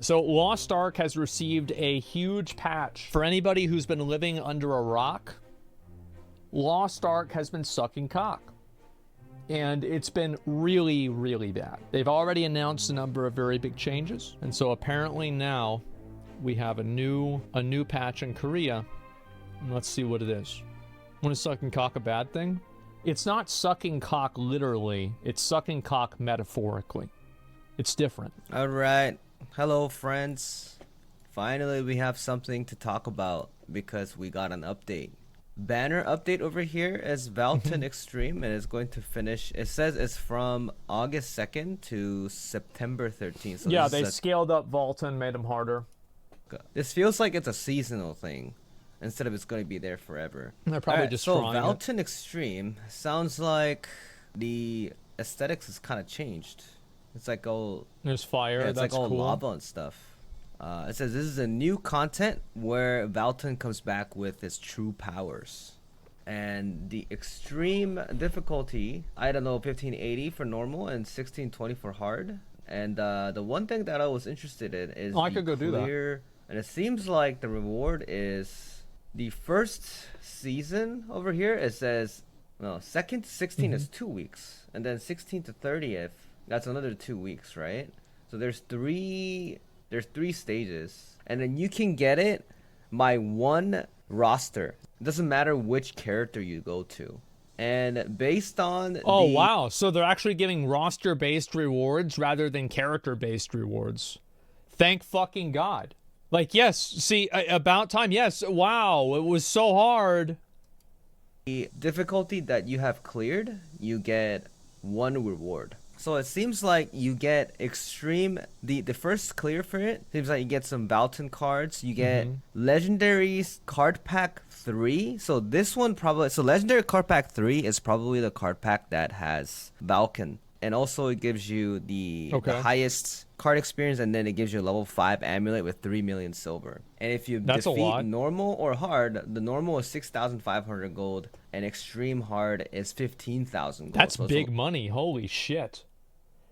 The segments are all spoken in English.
So Lost Ark has received a huge patch. For anybody who's been living under a rock, Lost Ark has been sucking cock. And it's been really, really bad. They've already announced a number of very big changes. And so apparently now we have a new patch in Korea. And let's see what it is. When is sucking cock a bad thing? It's not sucking cock literally. It's sucking cock metaphorically. It's different. All right. Hello, friends. Finally, we have something to talk about because we got an update. Banner update over here is Valton Extreme, and it's going to finish. It says it's from August 2nd to September 13th. So yeah, they scaled up Valton, made them harder. This feels like it's a seasonal thing instead of it's going to be there forever. They're probably just trying it. Valton Extreme sounds like the aesthetics is kind of changed. It's like all there's fire. Yeah, it's that's like all cool. lava and stuff. It says this is a new content where Valton comes back with his true powers. And the extreme difficulty, I don't know, 1580 for normal and 1620 for hard. And the one thing that I was interested in is I could go do that. And it seems like the reward is the first season over here. It says, no, 2nd to 16 is 2 weeks. And then 16 to 30th, that's another 2 weeks, right? So there's three stages, and then you can get it by one roster. It doesn't matter which character you go to. And based on wow, so they're actually giving roster-based rewards rather than character-based rewards. Thank fucking God. Like, yes, see, about time, yes, wow, it was so hard. The difficulty that you have cleared, you get one reward. So it seems like you get extreme, the first clear for it, seems like you get some Valton cards, you get legendary card pack 3. So this one probably, so legendary card pack 3 is probably the card pack that has Valken. And also it gives you the highest card experience, and then it gives you a level 5 amulet with 3 million silver. And if you defeat normal or hard, the normal is 6,500 gold, and extreme hard is 15,000 gold. That's big money, holy shit.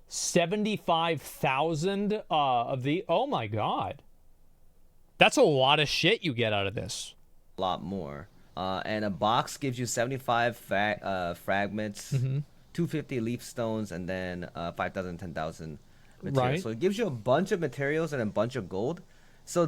75,000 of the, oh my God. That's a lot of shit you get out of this. A lot more. And a box gives you 75 fragments, 250 leaf stones, and then 5,000, 10,000 materials. Right. So it gives you a bunch of materials and a bunch of gold. So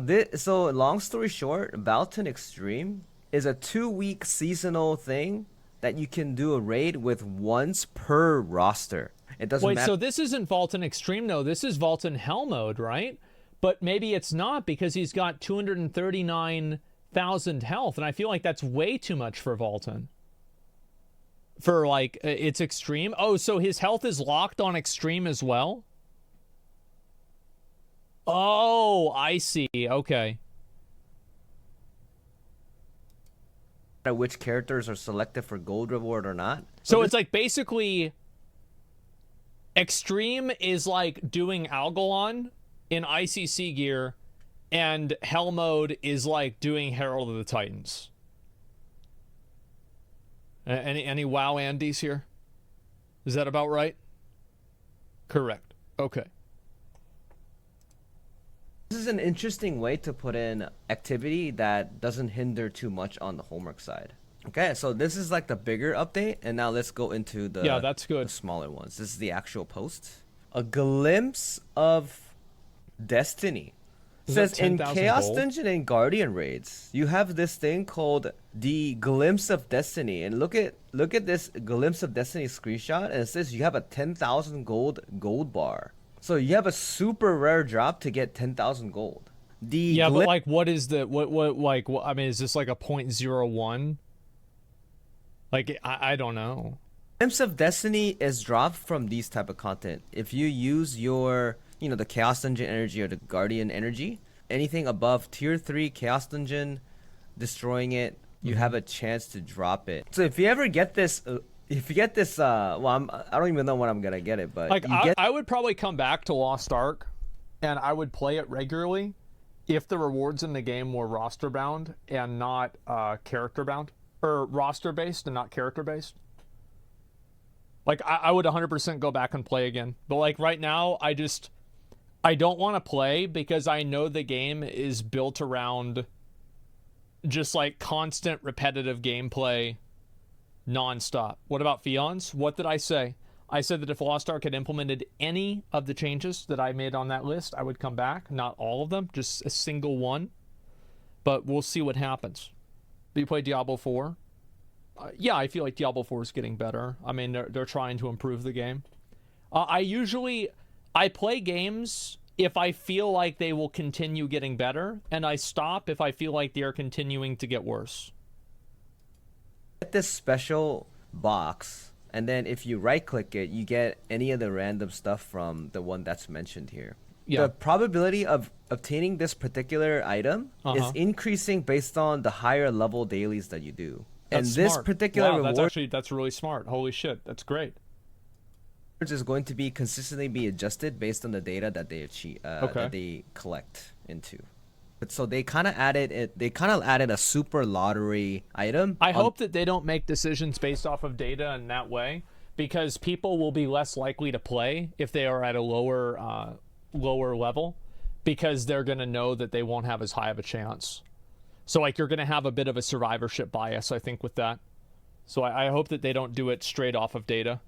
long story short, Valton Extreme is a 2-week seasonal thing that you can do a raid with once per roster. It doesn't matter. So this isn't Valton Extreme, though. This is Valton Hell Mode, right? But maybe it's not, because he's got 239,000 health, and I feel like that's way too much for Valton. For, like, it's extreme. Oh, so his health is locked on extreme as well? Oh, I see. Okay. Which characters are selected for gold reward or not. So it's like basically extreme is like doing Algalon in ICC gear, and hell mode is like doing Herald of the Titans. Any WoW Andes here? Is that about right? Correct. Okay. This is an interesting way to put in activity that doesn't hinder too much on the homework side. Okay, so this is like the bigger update, and now let's go into that's good. the smaller ones. This is the actual post. A glimpse of destiny. It says in Chaos gold? Dungeon and Guardian raids, you have this thing called the Glimpse of Destiny, and look at this Glimpse of Destiny screenshot, and it says you have a 10,000 gold bar. So you have a super rare drop to get 10,000 gold. But like, what is the what? I mean, is this like a 0.01? Like, I don't know. Glimpse of Destiny is dropped from these type of content. If you use your, the Chaos Dungeon energy or the Guardian energy, anything above tier 3 Chaos Dungeon, destroying it, you have a chance to drop it. So if you ever get this. If you get this, I don't even know when I'm gonna get it, but like I would probably come back to Lost Ark, and I would play it regularly, if the rewards in the game were roster bound and not character bound, or roster based and not character based. Like I would 100% go back and play again, but like right now, I don't want to play because I know the game is built around just like constant repetitive gameplay nonstop. What about Fions? What did I say? I said that if Lost Ark had implemented any of the changes that I made on that list, I would come back. Not all of them, just a single one. But we'll see what happens. Do you play Diablo 4? Yeah, I feel like Diablo 4 is getting better. I mean, they're trying to improve the game. I play games if I feel like they will continue getting better, and I stop if I feel like they are continuing to get worse. Get this special box, and then if you right click it, you get any of the random stuff from the one that's mentioned here. Yeah. The probability of obtaining this particular item is increasing based on the higher level dailies that you do. That's and this smart. particular wow, reward that's really smart. Holy shit, that's great. is going to be consistently be adjusted based on the data that they achieve, that they collect into. But so they kind of added it. They kind of added a super lottery item. I hope that they don't make decisions based off of data in that way, because people will be less likely to play if they are at a lower level, because they're going to know that they won't have as high of a chance. So like you're going to have a bit of a survivorship bias, I think, with that. So I hope that they don't do it straight off of data.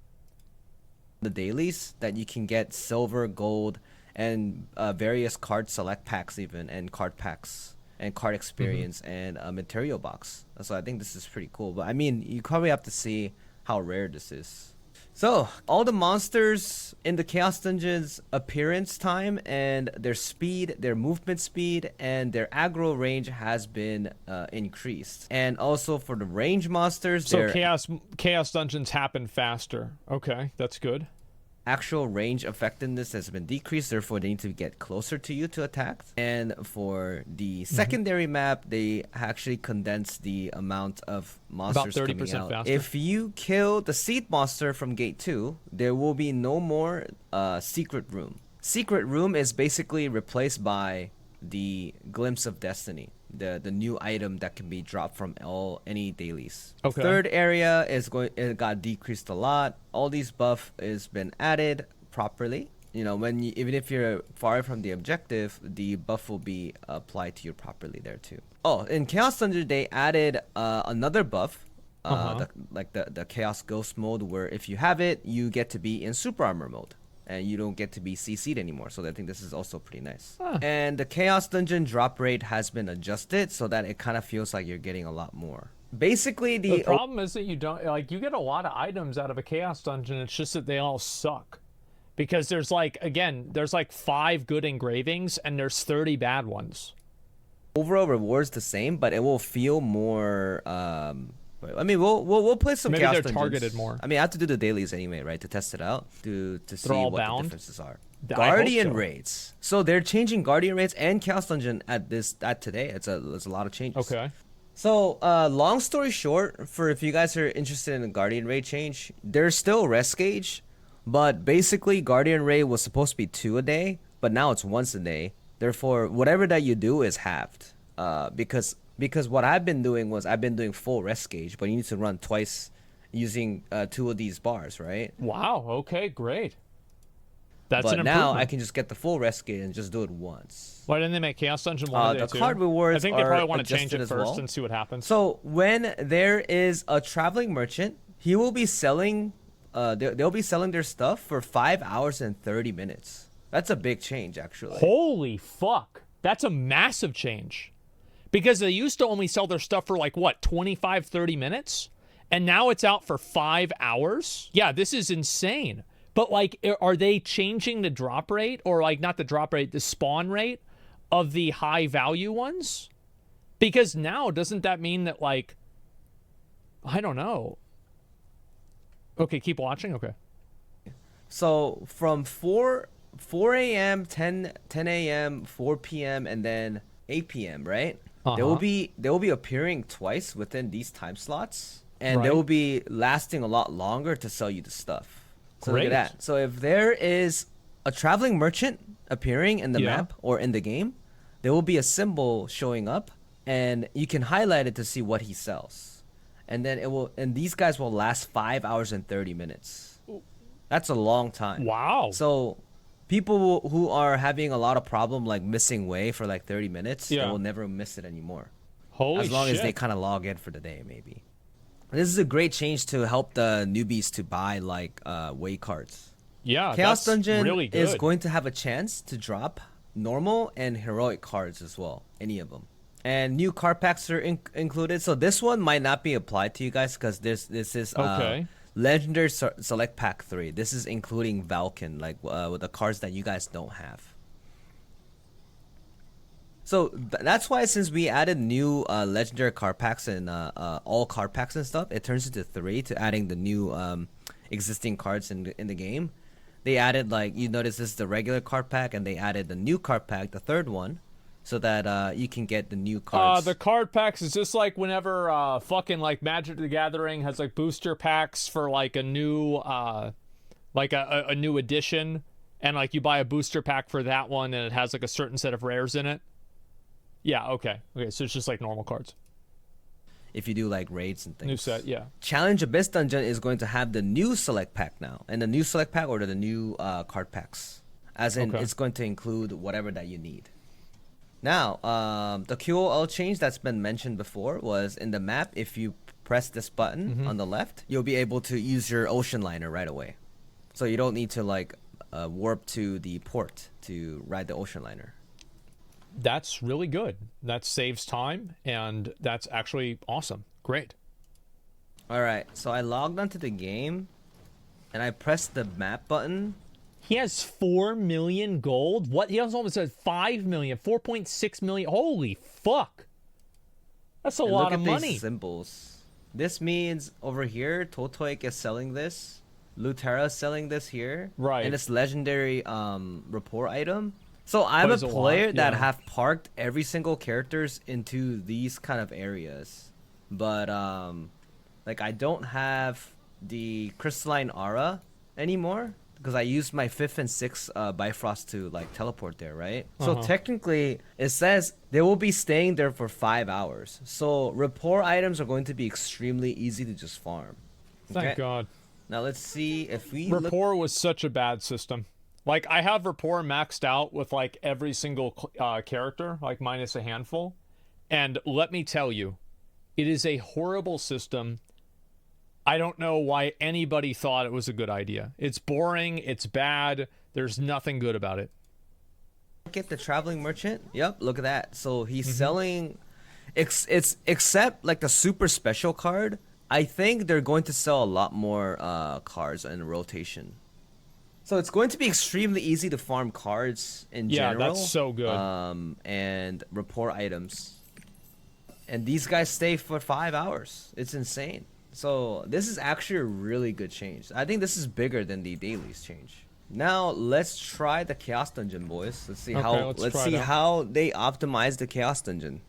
The dailies that you can get silver, gold, and various card select packs, even, and card packs and card experience and a material box. So I think this is pretty cool. But I mean, you probably have to see how rare this is. So all the monsters in the Chaos Dungeons appearance time and their speed, their movement speed, and their aggro range has been increased. And also for the range monsters, so Chaos Dungeons happen faster. Okay, that's good. Actual range effectiveness has been decreased, therefore they need to get closer to you to attack. And for the secondary map, they actually condensed the amount of monsters about 30% coming out. faster. If you kill the seed monster from gate 2, there will be no more secret room. Secret room is basically replaced by the Glimpse of Destiny, the new item that can be dropped from any dailies. Okay. Third area it got decreased a lot. All these buff has been added properly. You know, even if you're far from the objective, the buff will be applied to you properly there too. Oh, in Chaos Thunder they added another buff, the Chaos Ghost mode, where if you have it, you get to be in super armor mode. And you don't get to be CC'd anymore. So I think this is also pretty nice. And the Chaos Dungeon drop rate has been adjusted so that it kind of feels like you're getting a lot more. Basically, the problem is that you don't, like, you get a lot of items out of a Chaos Dungeon. It's just that they all suck. Because there's like, again, there's like 5 good engravings and there's 30 bad ones. Overall reward's the same, but it will feel more... I mean, we'll play some Maybe Chaos they're Dungeons. targeted more. I mean, I have to do the dailies anyway, right, to test it out, to see what the differences are. Guardian raids. So they're changing Guardian raids and Chaos Dungeon at today. It's a lot of changes. Okay. So, long story short, for if you guys are interested in the Guardian raid change, there's still rest gauge, but basically Guardian raid was supposed to be 2 a day, but now it's once a day. Therefore, whatever that you do is halved. Because what I've been doing was I've been doing full rest gauge, but you need to run twice using 2 of these bars, right? Wow. Okay. Great. That's but an improvement. now I can just get the full rest gauge and just do it once. Why didn't they make Chaos Dungeon 1 a day the too? card rewards I think they probably are want to change it adjusted as first well. and see what happens. So when there is a traveling merchant, he will be selling. They'll be selling their stuff for 5 hours and 30 minutes. That's a big change, actually. Holy fuck! That's a massive change. Because they used to only sell their stuff for like, what, 25, 30 minutes? And now it's out for 5 hours? Yeah, this is insane. But like, are they changing the drop rate? Or like, not the drop rate, the spawn rate of the high value ones? Because now, doesn't that mean that like, I don't know. Okay, keep watching, okay. So from 4 a.m., 10 a.m., 4 p.m., and then 8 p.m., right? They will be appearing twice within these time slots, and they will be lasting a lot longer to sell you the stuff. So look at that. So if there is a traveling merchant appearing in the map or in the game, there will be a symbol showing up, and you can highlight it to see what he sells. And then and these guys will last 5 hours and 30 minutes. That's a long time. Wow. So who are having a lot of problem like missing way for like 30 minutes, they will never miss it anymore. Holy as long shit. as they kind of log in for the day, maybe. This is a great change to help the newbies to buy like way cards. Yeah, Chaos that's Dungeon really good. is going to have a chance to drop normal and heroic cards as well, any of them. And new card packs are included. So this one might not be applied to you guys because this is Okay. Legendary Select Pack 3. This is including Valken, like with the cards that you guys don't have. So that's why since we added new legendary card packs and all card packs and stuff, it turns into 3 to adding the new existing cards in the game. They added, like, you notice this is the regular card pack, and they added the new card pack, the third one, so that you can get the new cards. The card packs is just like whenever fucking like Magic the Gathering has like booster packs for like a new like a new edition, and like you buy a booster pack for that one and it has like a certain set of rares in it. Yeah, okay. So it's just like normal cards. If you do like raids and things. New set, yeah. Challenge Abyss Dungeon is going to have the new select pack now, and the new select pack or the new card packs, as in it's going to include whatever that you need. Now, the QOL change that's been mentioned before was in the map. If you press this button on the left, you'll be able to use your ocean liner right away. So you don't need to like warp to the port to ride the ocean liner. That's really good. That saves time, and that's actually awesome. Great. All right, so I logged onto the game, and I pressed the map button. He has 4 million gold. What? He also almost said 5 million, 4.6 million. Holy fuck! That's a lot of money. Look at these symbols. This means over here, Totoik is selling this. Lutera is selling this here. Right. And it's legendary rapport item. So I'm a player that have parked every single characters into these kind of areas, but like I don't have the crystalline aura anymore because I used my 5th and 6th Bifrost to like teleport there, right? So technically it says they will be staying there for 5 hours. So rapport items are going to be extremely easy to just farm. Thank God. Now let's see if we rapport was such a bad system. Like, I have rapport maxed out with, like, every single character, like, minus a handful. And let me tell you, it is a horrible system. I don't know why anybody thought it was a good idea. It's boring. It's bad. There's nothing good about it. Get the traveling merchant. Yep, look at that. So he's selling... It's except, like, the super special card. I think they're going to sell a lot more cards in rotation. So it's going to be extremely easy to farm cards in general. Yeah, that's so good. And rapport items. And these guys stay for 5 hours. It's insane. So this is actually a really good change. I think this is bigger than the dailies change. Now let's try the Chaos Dungeon, boys. Let's see how they optimize the Chaos Dungeon.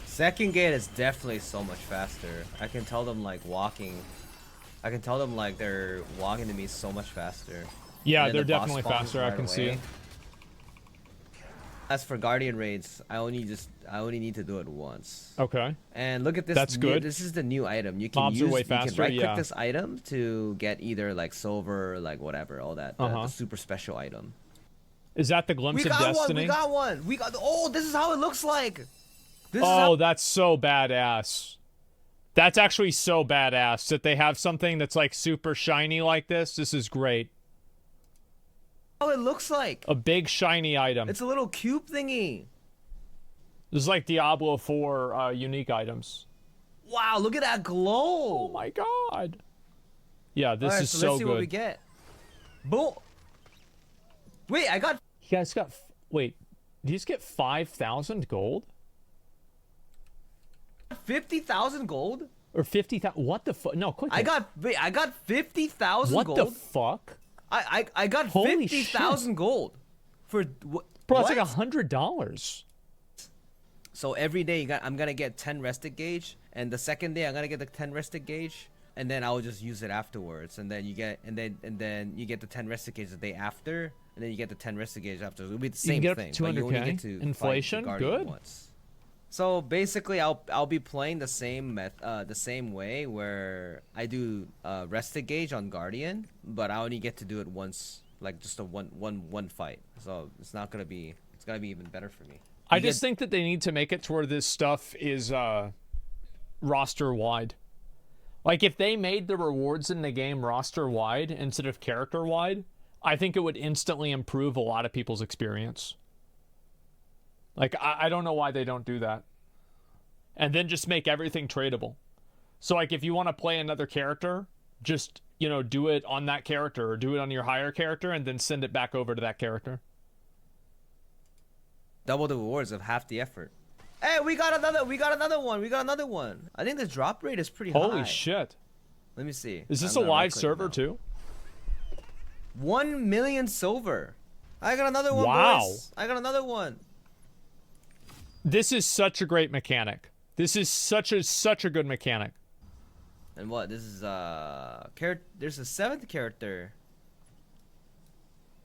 Second gate is definitely so much faster. I can tell them like walking. I can tell them like they're walking to me so much faster. Yeah, they're definitely faster. Right, I can see it. As for Guardian raids, I only need to do it once. Okay. And look at this. That's good. This is the new item. You can Mobs are way faster. You can right click this item to get either like silver, like whatever, all that. The super special item. Is that the Glimpse of Destiny? We got one. We got. Oh, this is how it looks like. That's so badass. That's actually so badass that they have something that's like super shiny like this. This is great. How it looks like. A big shiny item. It's a little cube thingy. This is like Diablo 4 unique items. Wow, look at that glow. Oh my god. Yeah, this is so let's see good. What we get. Boom. Wait, I got... You guys got... Wait, did you just get 5,000 gold? 50,000 gold? Or 50,000? What the fuck? No, quick. I got 50,000 gold. What the fuck? I got 50,000 gold. For what? Bro, it's like $100. So every day I'm gonna get 10 rested gauge, and the second day I'm gonna get the 10 rested gauge, and then I will just use it afterwards. And then you get you get the 10 rested gauge the day after, and then you get the 10 rested gauge after. It'll be the same you thing. Get 200K inflation. Good. Once. So basically, I'll be playing the same way where I do rested gauge on Guardian, but I only get to do it once like just a one fight. So it's not gonna be. It's gonna be even better for me. I just think that they need to make it to where this stuff is roster wide. Like if they made the rewards in the game roster wide instead of character wide, I think it would instantly improve a lot of people's experience. Like I don't know why they don't do that. And then just make everything tradable. So like if you want to play another character, just, you know, do it on that character or do it on your higher character and then send it back over to that character. Double the rewards of half the effort. Hey, we got another one. I think the drop rate is pretty high. Holy shit. Let me see. Is this a live server too? 1 million silver. I got another one, wow. boys. I got another one. This is such a great mechanic. This is such a good mechanic. And what? This is there's a 7th character.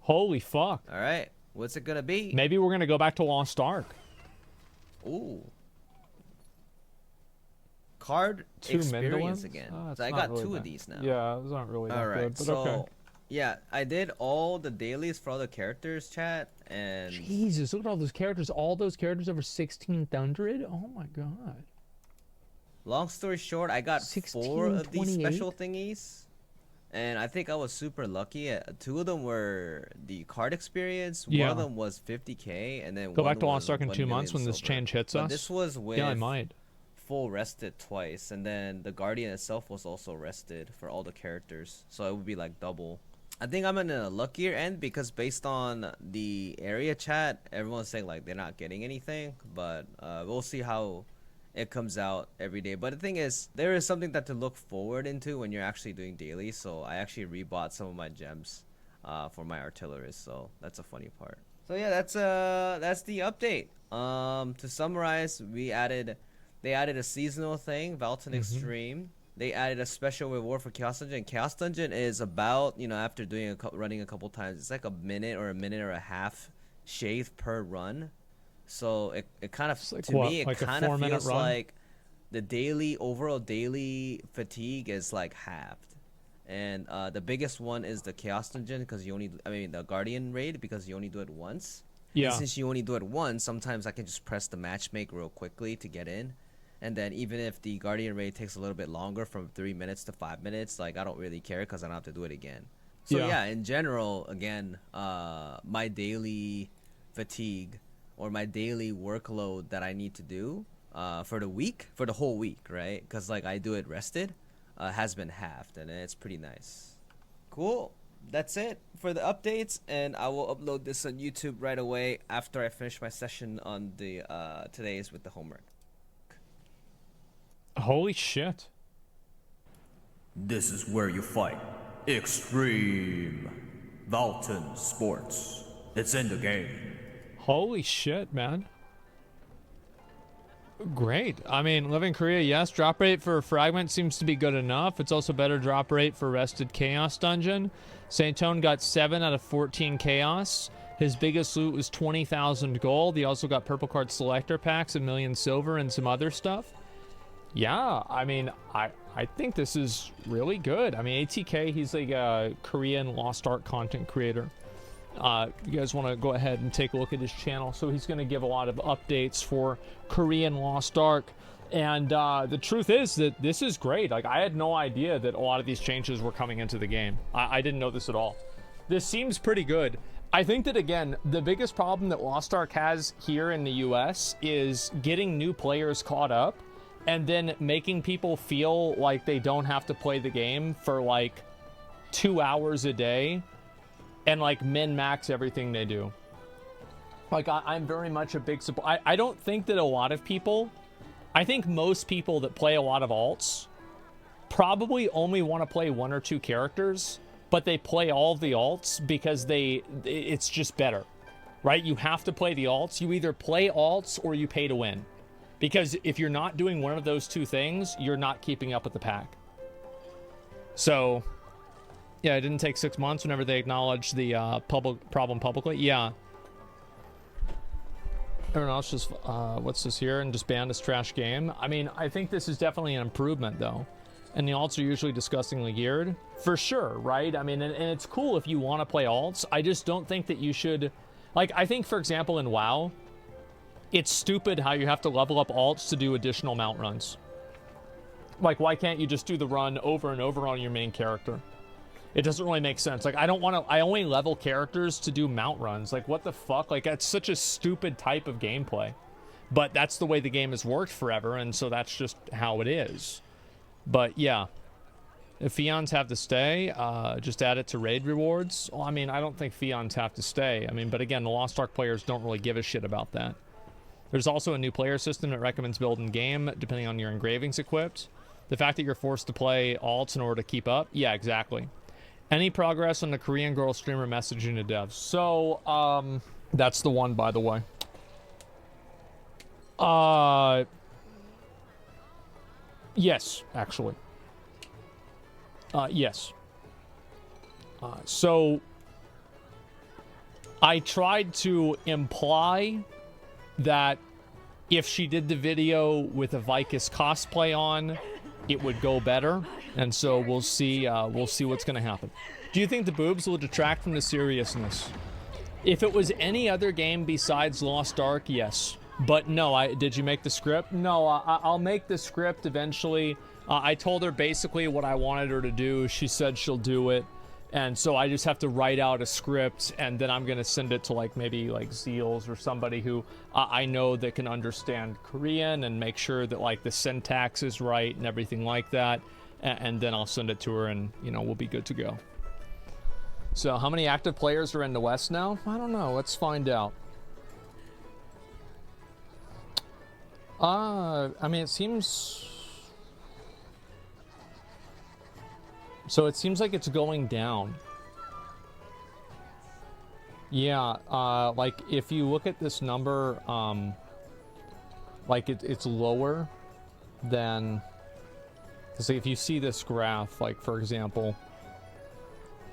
Holy fuck. All right. What's it gonna be? Maybe we're gonna go back to Lost Ark. Ooh. Card experience again. So I got really 2 of these now. Yeah, those aren't really that good, but so, okay. Yeah, I did all the dailies for all the characters, chat, and Jesus, look at all those characters. All those characters over 1,600? Oh my god. Long story short, I got 4 of these special thingies. And I think I was super lucky. 2 of them were the card experience. Yeah. One of them was 50k, and then go back to Lost Ark in 2 months when this change hits us. This was with I might. full rested twice, and then the Guardian itself was also rested for all the characters, so it would be like double. I think I'm in a luckier end because based on the area chat, everyone's saying like they're not getting anything, but we'll see how it comes out every day. But the thing is, there is something that to look forward into when you're actually doing daily. So I actually rebought some of my gems for my artillerists, so that's a funny part. So yeah, that's the update. To summarize, they added a seasonal thing, Valton Extreme. They added a special reward for Chaos Dungeon. Chaos Dungeon is about, you know, after doing running a couple times, it's like a minute or a half shave per run. So it kind of, like, to me, it kind of feels like the overall daily fatigue is like halved. And the biggest one is the Chaos Dungeon because the Guardian raid, because you only do it once. Yeah. And since you only do it once, sometimes I can just press the matchmake real quickly to get in. And then even if the Guardian raid takes a little bit longer, from 3 minutes to 5 minutes, like I don't really care because I don't have to do it again. So yeah, in general, again, my daily fatigue or my daily workload that I need to do for the whole week, right? Because like I do it rested, has been halved, and it's pretty nice. Cool. That's it for the updates, and I will upload this on YouTube right away after I finish my session on the today's with the homework. Holy shit. This is where you fight. Extreme. Valton Sports. It's in the game. Holy shit, man. Great. I mean, Living Korea, yes. Drop rate for Fragment seems to be good enough. It's also better drop rate for Rested Chaos Dungeon. Saint Tone got 7 out of 14 Chaos. His biggest loot was 20,000 gold. He also got purple card selector packs, 1 million silver, and some other stuff. Yeah, I mean, I think this is really good. I mean, ATK, he's like a Korean Lost Ark content creator. You guys want to go ahead and take a look at his channel. So he's going to give a lot of updates for Korean Lost Ark. And the truth is that this is great. Like, I had no idea that a lot of these changes were coming into the game. I didn't know this at all. This seems pretty good. I think that, again, the biggest problem that Lost Ark has here in the US is getting new players caught up and then making people feel like they don't have to play the game for like 2 hours a day and like min-max everything they do. Like, I'm very much a big support. I don't think that a lot of people, I think most people that play a lot of alts probably only want to play 1 or 2 characters, but they play all of the alts because it's just better, right? You have to play the alts. You either play alts or you pay to win. Because if you're not doing one of those 2 things, you're not keeping up with the pack. So, yeah, it didn't take 6 months whenever they acknowledged the problem publicly. Yeah. Everyone else just, what's this here? And just banned this trash game. I mean, I think this is definitely an improvement, though. And the alts are usually disgustingly geared. For sure, right? I mean, and it's cool if you want to play alts. I just don't think that you should... Like, I think, for example, in WoW, it's stupid how you have to level up alts to do additional mount runs. Like, why can't you just do the run over and over on your main character? It doesn't really make sense. Like, I don't want to... I only level characters to do mount runs. Like, what the fuck? Like, that's such a stupid type of gameplay. But that's the way the game has worked forever, and so that's just how it is. But, yeah. If Fions have to stay, just add it to raid rewards. Well, I mean, I don't think Fions have to stay. I mean, but again, the Lost Ark players don't really give a shit about that. There's also a new player system that recommends building game, depending on your engravings equipped. The fact that you're forced to play alts in order to keep up? Yeah, exactly. Any progress on the Korean girl streamer messaging to devs? So, that's the one, by the way. Yes, actually. Yes. So, I tried to imply that if she did the video with a Vicus cosplay on, it would go better. And so we'll see what's going to happen. Do you think the boobs will detract from the seriousness? If it was any other game besides Lost Ark, yes. But no, did you make the script? No, I'll make the script eventually. I told her basically what I wanted her to do. She said she'll do it. And so I just have to write out a script, and then I'm going to send it to, like, maybe, like, Zeals or somebody who I know that can understand Korean and make sure that, like, the syntax is right and everything like that. And then I'll send it to her, and, you know, we'll be good to go. So how many active players are in the West now? I don't know. Let's find out. I mean, it seems... So it seems like it's going down. Yeah, like, if you look at this number, like, it's lower than... Because if you see this graph, like, for example,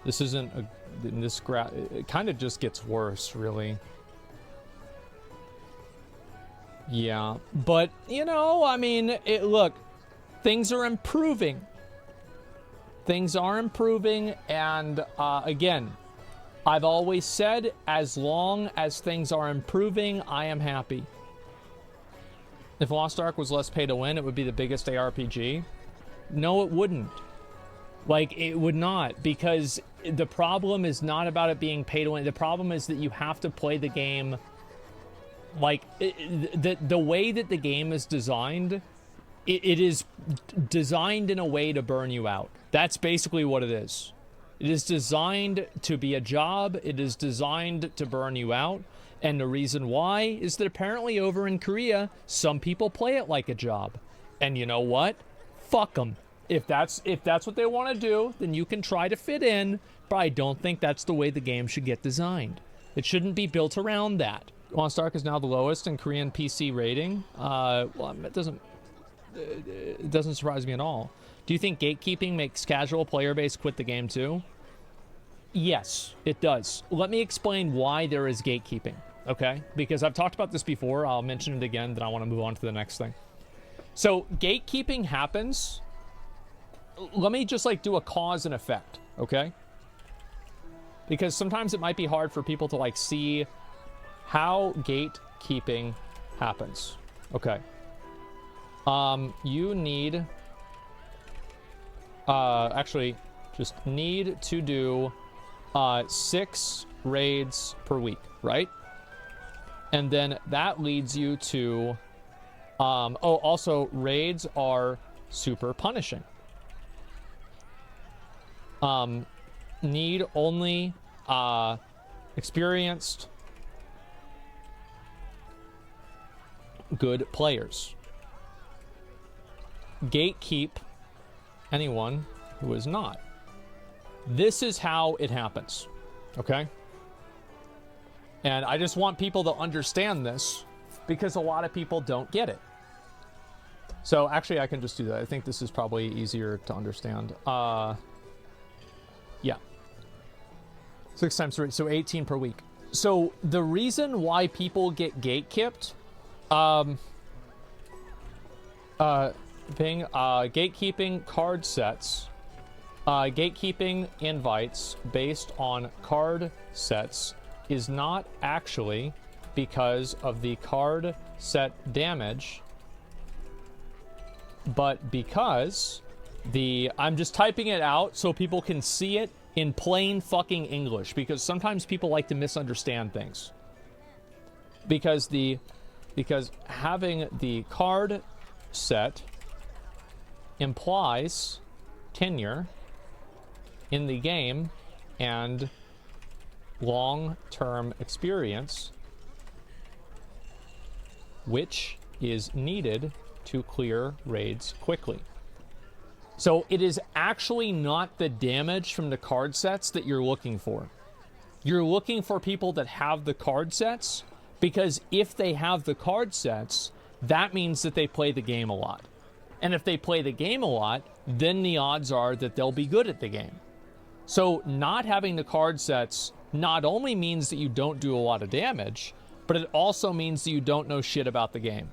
this isn't a... This graph, it kind of just gets worse, really. Yeah, but, you know, I mean, look, things are improving. Things are improving, and again, I've always said, as long as things are improving, I am happy. If Lost Ark was less pay to win, it would be the biggest ARPG. No, it wouldn't. Like, it would not, because the problem is not about it being pay to win. The problem is that you have to play the game, like, the way that the game is designed, it is designed in a way to burn you out. That's basically what it is. It is designed to be a job. It is designed to burn you out. And the reason why is that apparently over in Korea, some people play it like a job. And you know what? Fuck them. If that's what they want to do, then you can try to fit in. But I don't think that's the way the game should get designed. It shouldn't be built around that. Lost Ark is now the lowest in Korean PC rating. Well, it doesn't surprise me at all. Do you think gatekeeping makes casual player base quit the game too? Yes, it does. Let me explain why there is gatekeeping, okay? Because I've talked about this before. I'll mention it again, then I want to move on to the next thing. So gatekeeping happens. Let me just, like, do a cause and effect, okay? Because sometimes it might be hard for people to, like, see how gatekeeping happens. Okay. You need... actually, just need to do 6 raids per week, right? And then that leads you to... oh, also, raids are super punishing. Need only experienced good players. Gatekeep anyone who is not. This is how it happens, okay? And I just want people to understand this because a lot of people don't get it. So actually I can just do that. I think this is probably easier to understand. Yeah. 6 times 3, so 18 per week. So the reason why people get gatekept, gatekeeping card sets. Gatekeeping invites based on card sets is not actually because of the card set damage, but because I'm just typing it out so people can see it in plain fucking English, because sometimes people like to misunderstand things. Because having the card set implies tenure in the game and long-term experience, which is needed to clear raids quickly. So it is actually not the damage from the card sets that you're looking for. You're looking for people that have the card sets, because if they have the card sets, that means that they play the game a lot. And if they play the game a lot, then the odds are that they'll be good at the game. So not having the card sets not only means that you don't do a lot of damage, but it also means that you don't know shit about the game.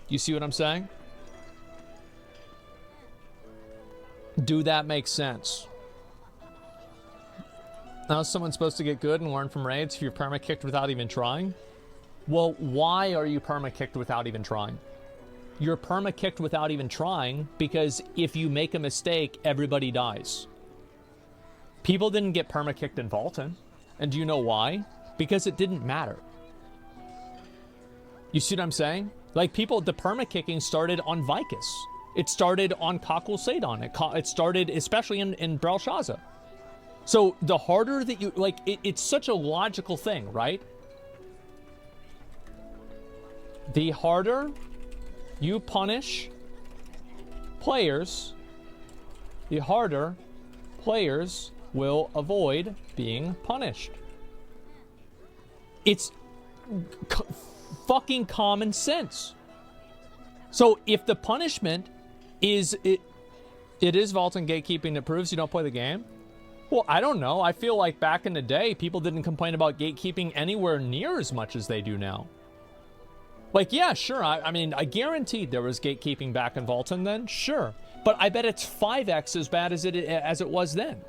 You see what I'm saying? Do that make sense? Now is someone supposed to get good and learn from raids if you're perma-kicked without even trying? Well, why are you perma-kicked without even trying? You're perma-kicked without even trying because if you make a mistake, everybody dies. People didn't get perma-kicked in Vaulton. And do you know why? Because it didn't matter. You see what I'm saying? Like, people, the perma-kicking started on Vicus. It started on Kakul Sadon. It started especially in Belshazzar. So the harder that you, like, it's such a logical thing, right? The harder you punish players, the harder players will avoid being punished. It's fucking common sense. So if the punishment is it is vault and gatekeeping that proves you don't play the game, well, I don't know. I feel like back in the day, people didn't complain about gatekeeping anywhere near as much as they do now. Like, yeah, sure. I mean, I guaranteed there was gatekeeping back in Vaulton then. Sure. But I bet it's 5x as bad as it was then.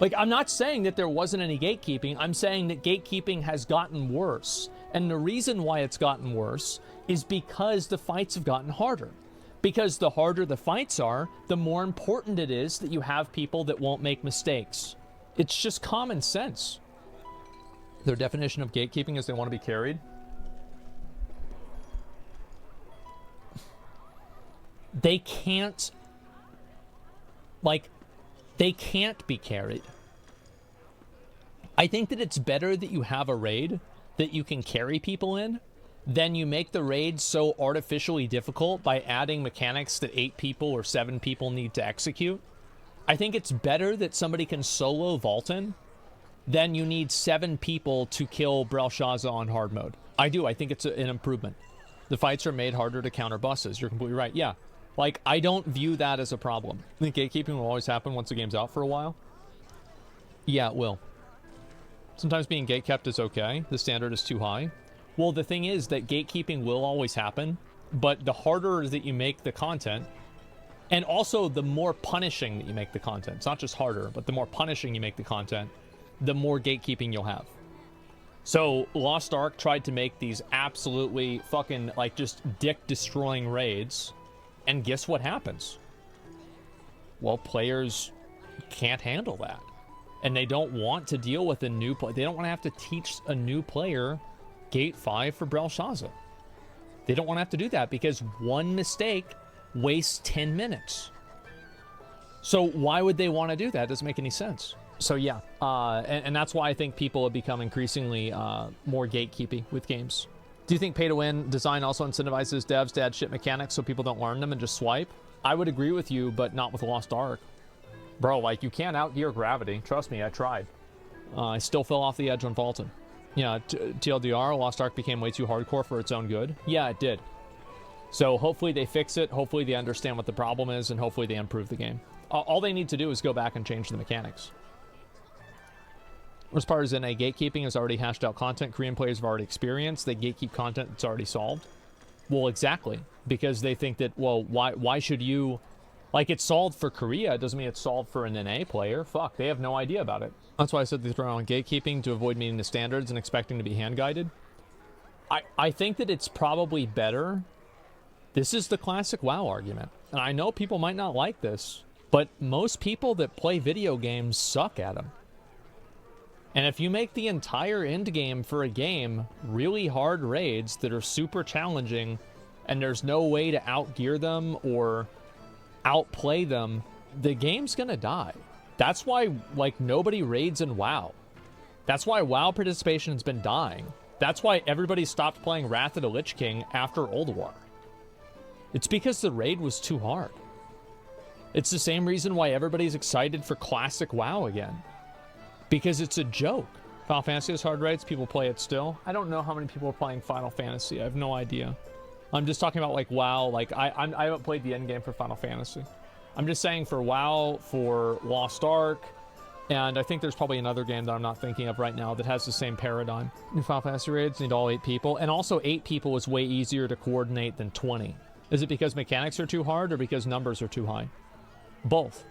Like, I'm not saying that there wasn't any gatekeeping. I'm saying that gatekeeping has gotten worse. And the reason why it's gotten worse is because the fights have gotten harder. Because the harder the fights are, the more important it is that you have people that won't make mistakes. It's just common sense. Their definition of gatekeeping is they want to be carried. They can't be carried. I think that it's better that you have a raid that you can carry people in than you make the raid so artificially difficult by adding mechanics that 8 people or 7 people need to execute. I think it's better that somebody can solo Vaulton than you need 7 people to kill Belshazzar on hard mode. I do. I think it's an improvement. The fights are made harder to counter buses. You're completely right. Yeah. Like, I don't view that as a problem. I think gatekeeping will always happen once the game's out for a while. Yeah, it will. Sometimes being gatekept is okay. The standard is too high. Well, the thing is that gatekeeping will always happen, but the harder that you make the content, and also the more punishing that you make the content, it's not just harder, but the more punishing you make the content, the more gatekeeping you'll have. So Lost Ark tried to make these absolutely fucking, like, just dick-destroying raids, and guess what happens? Well, players can't handle that. And they don't want to deal with a new player. They don't want to have to teach a new player Gate 5 for Belshazzar. They don't want to have to do that because one mistake wastes 10 minutes. So why would they want to do that? It doesn't make any sense. So yeah, and that's why I think people have become increasingly more gatekeepy with games. Do you think pay-to-win design also incentivizes devs to add shit mechanics so people don't learn them and just swipe? I would agree with you, but not with Lost Ark. Bro, like, you can't outgear gravity. Trust me, I tried. I still fell off the edge on Vaulton. Yeah, TLDR, Lost Ark became way too hardcore for its own good. Yeah, it did. So hopefully they fix it, hopefully they understand what the problem is, and hopefully they improve the game. All they need to do is go back and change the mechanics. As far as NA gatekeeping has already hashed out content Korean players have already experienced, they gatekeep content that's already solved. Well, exactly. Because they think that, well, why should you... Like, it's solved for Korea. It doesn't mean it's solved for an NA player. Fuck, they have no idea about it. That's why I said they throw on gatekeeping to avoid meeting the standards and expecting to be hand-guided. I think that it's probably better. This is the classic WoW argument. And I know people might not like this, but most people that play video games suck at them. And if you make the entire end game for a game really hard raids that are super challenging, and there's no way to outgear them or outplay them, the game's gonna die. That's why, like, nobody raids in WoW. That's why WoW participation's been dying. That's why everybody stopped playing Wrath of the Lich King after Old War. It's because the raid was too hard. It's the same reason why everybody's excited for classic WoW again. Because it's a joke. Final Fantasy has hard raids, people play it still. I don't know how many people are playing Final Fantasy. I have no idea. I'm just talking about, like, WoW. Like, I haven't played the end game for Final Fantasy. I'm just saying for WoW, for Lost Ark, and I think there's probably another game that I'm not thinking of right now that has the same paradigm. New Final Fantasy raids need all 8 people, and also 8 people is way easier to coordinate than 20. Is it because mechanics are too hard or because numbers are too high? Both.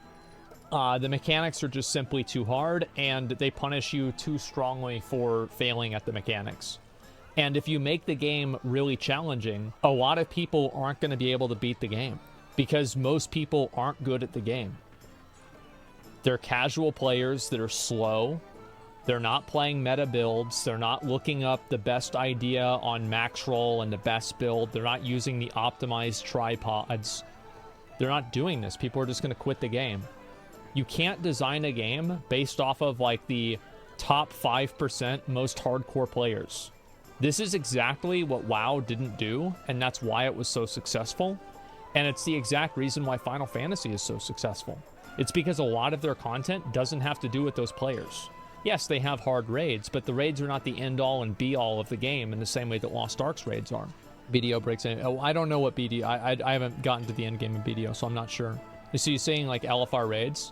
The mechanics are just simply too hard, and they punish you too strongly for failing at the mechanics. And if you make the game really challenging, a lot of people aren't going to be able to beat the game because most people aren't good at the game. They're casual players that are slow. They're not playing meta builds. They're not looking up the best idea on max roll and the best build. They're not using the optimized tripods. They're not doing this. People are just going to quit the game. You can't design a game based off of, like, the top 5% most hardcore players. This is exactly what WoW didn't do, and that's why it was so successful. And it's the exact reason why Final Fantasy is so successful. It's because a lot of their content doesn't have to do with those players. Yes, they have hard raids, but the raids are not the end-all and be-all of the game in the same way that Lost Ark's raids are. BDO breaks in. Oh, I don't know what BDO... I haven't gotten to the end game of BDO, so I'm not sure. So you're saying, like, LFR raids?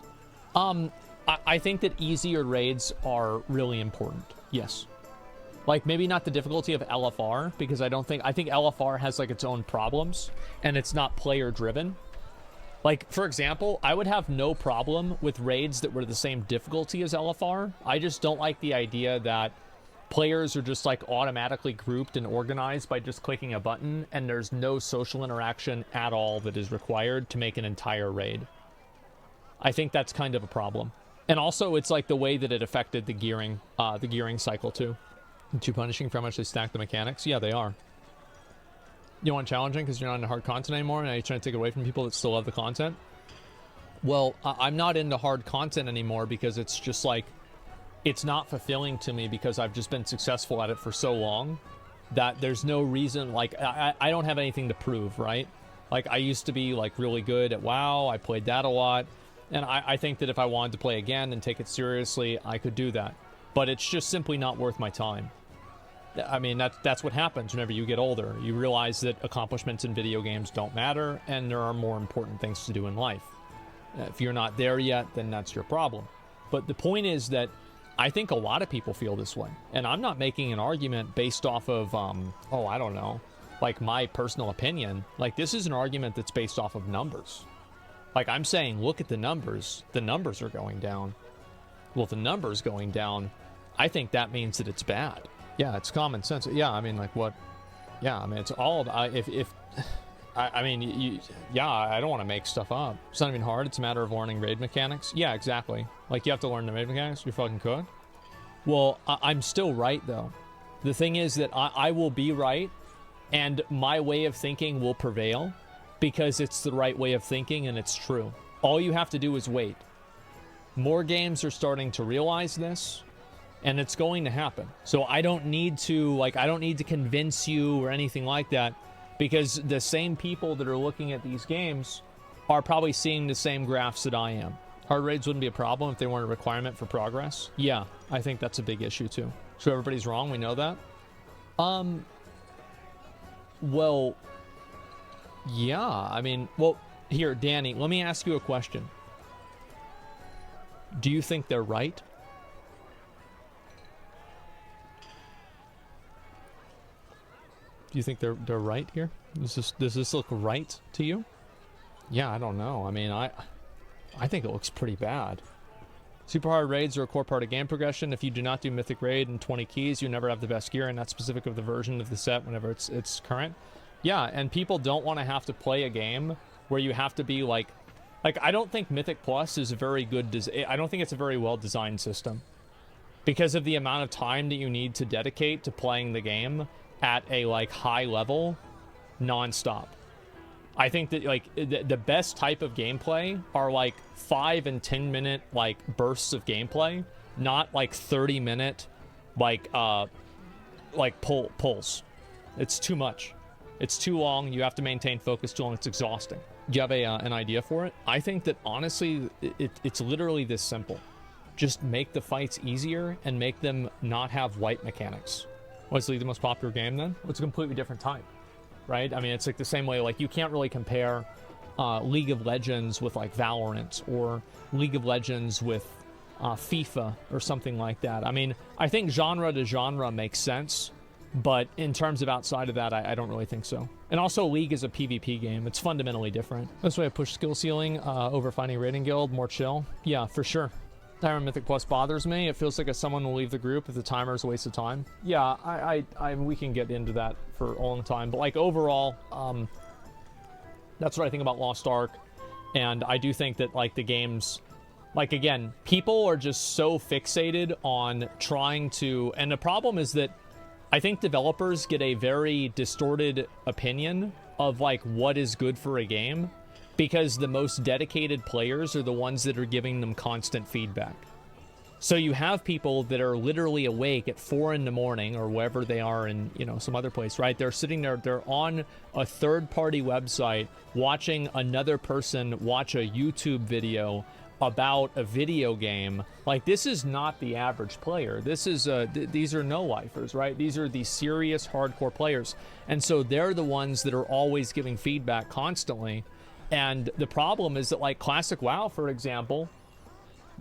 I think that easier raids are really important. Yes. Like, maybe not the difficulty of LFR, because I think LFR has, like, its own problems, and it's not player-driven. Like, for example, I would have no problem with raids that were the same difficulty as LFR. I just don't like the idea that players are just, like, automatically grouped and organized by just clicking a button, and there's no social interaction at all that is required to make an entire raid. I think that's kind of a problem. And also, it's, like, the way that it affected the gearing cycle, too. Too punishing for how much they stack the mechanics? Yeah, they are. You want challenging because you're not into hard content anymore? Now you're trying to take it away from people that still love the content? Well, I'm not into hard content anymore because it's just like, it's not fulfilling to me because I've just been successful at it for so long that there's no reason, like, I don't have anything to prove, right? Like, I used to be, like, really good at WoW. I played that a lot. And I think that if I wanted to play again and take it seriously, I could do that. But it's just simply not worth my time. I mean, that's what happens whenever you get older. You realize that accomplishments in video games don't matter, and there are more important things to do in life. If you're not there yet, then that's your problem. But the point is that I think a lot of people feel this way. And I'm not making an argument based off of, I don't know, like my personal opinion. Like, this is an argument that's based off of numbers. Like, I'm saying, look at the numbers. The numbers are going down. Well, if the numbers going down, I think that means that it's bad. Yeah, it's common sense. Yeah, I mean, like, what? Yeah, I mean, it's all... I don't want to make stuff up. It's not even hard. It's a matter of learning raid mechanics. Yeah, exactly. Like, you have to learn the raid mechanics. You fucking could. Well, I'm still right, though. The thing is that I will be right, and my way of thinking will prevail because it's the right way of thinking and it's true. All you have to do is wait. More games are starting to realize this, and it's going to happen. So I don't need to convince you or anything like that, because the same people that are looking at these games are probably seeing the same graphs that I am. Hard raids wouldn't be a problem if they weren't a requirement for progress. Yeah, I think that's a big issue too. So everybody's wrong, we know that. Well, yeah, I mean, well, here, Danny, let me ask you a question. Do you think they're right? Do you think they're right here? Does this look right to you? Yeah, I don't know. I mean, I think it looks pretty bad. Super hard raids are a core part of game progression. If you do not do Mythic Raid and 20 keys, you never have the best gear, and that's specific of the version of the set whenever it's current. Yeah, and people don't want to have to play a game where you have to be like I don't think Mythic Plus is a very good I don't think it's a very well designed system because of the amount of time that you need to dedicate to playing the game at a like high level non-stop. I think that like the best type of gameplay are like 5 and 10 minute like bursts of gameplay, not like 30-minute like pulls. It's too much. It's too long. You have to maintain focus too long. It's exhausting. Do you have an idea for it? I think that honestly, it's literally this simple. Just make the fights easier and make them not have wipe mechanics. What's the most popular game then? Well, it's a completely different type, right? I mean, it's like the same way, like you can't really compare League of Legends with like Valorant or League of Legends with FIFA or something like that. I mean, I think genre to genre makes sense, but in terms of outside of that, I don't really think so. And also, League is a PvP game. It's fundamentally different. This way I push skill ceiling over finding raiding guild, more chill. Yeah, for sure. Timer Mythic Plus bothers me. It feels like someone will leave the group if the timer is a waste of time. Yeah, we can get into that for a long time. But like overall, that's what I think about Lost Ark. And I do think that like the games, like again, people are just so fixated on trying to, and the problem is that I think developers get a very distorted opinion of like what is good for a game because the most dedicated players are the ones that are giving them constant feedback. So you have people that are literally awake at 4 in the morning or wherever they are in, you know, some other place, right? They're sitting there, they're on a third-party website watching another person watch a YouTube video about a video game. Like, this is not the average player. This is these are no-lifers, right? These are the serious hardcore players. And so they're the ones that are always giving feedback constantly. And the problem is that, like, Classic WoW, for example,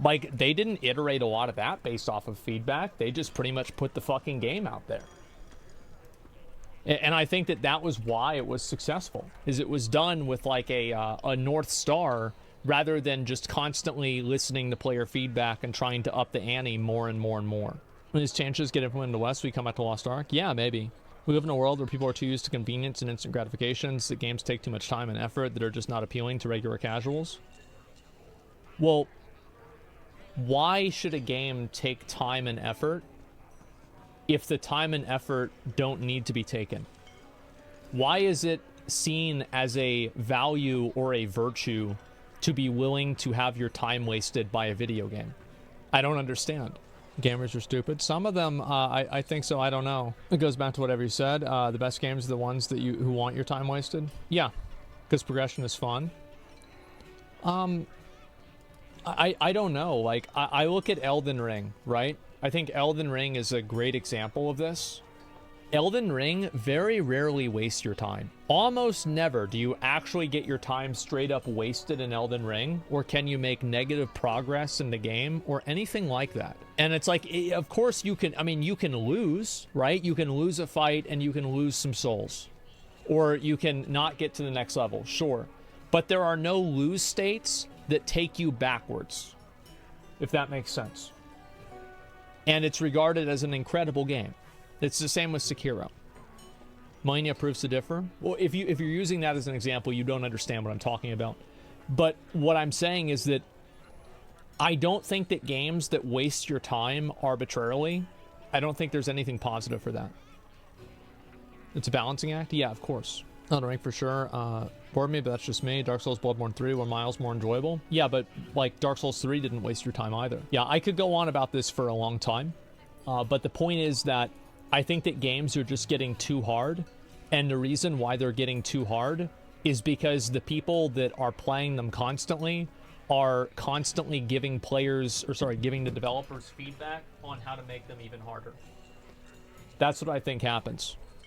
like, they didn't iterate a lot of that based off of feedback. They just pretty much put the fucking game out there. And I think that that was why it was successful, is it was done with, like, a North Star rather than just constantly listening to player feedback and trying to up the ante more and more and more. When these changes get implemented in the West, we come back to Lost Ark? Yeah, maybe. We live in a world where people are too used to convenience and instant gratifications, that games take too much time and effort that are just not appealing to regular casuals. Well, why should a game take time and effort if the time and effort don't need to be taken? Why is it seen as a value or a virtue to be willing to have your time wasted by a video game? I don't understand. Gamers are stupid. Some of them, I think so. I don't know. It goes back to whatever you said. The best games are the ones that who want your time wasted. Yeah, because progression is fun. I don't know. Like, I look at Elden Ring, right? I think Elden Ring is a great example of this. Elden Ring very rarely wastes your time. Almost never do you actually get your time straight up wasted in Elden Ring, or can you make negative progress in the game, or anything like that. And it's like, of course you can, I mean, you can lose, right? You can lose a fight and you can lose some souls. Or you can not get to the next level, sure. But there are no lose states that take you backwards, if that makes sense. And it's regarded as an incredible game. It's the same with Sekiro. Millennia proves to differ. Well, if you're using that as an example, you don't understand what I'm talking about. But what I'm saying is that I don't think that games that waste your time arbitrarily, I don't think there's anything positive for that. It's a balancing act? Yeah, of course. Elden Ring for sure. Bored me, but that's just me. Dark Souls Bloodborne 3 were miles more enjoyable. Yeah, but like Dark Souls 3 didn't waste your time either. Yeah, I could go on about this for a long time. But the point is that I think that games are just getting too hard. And the reason why they're getting too hard is because the people that are playing them constantly are constantly giving giving the developers feedback on how to make them even harder. That's what I think happens.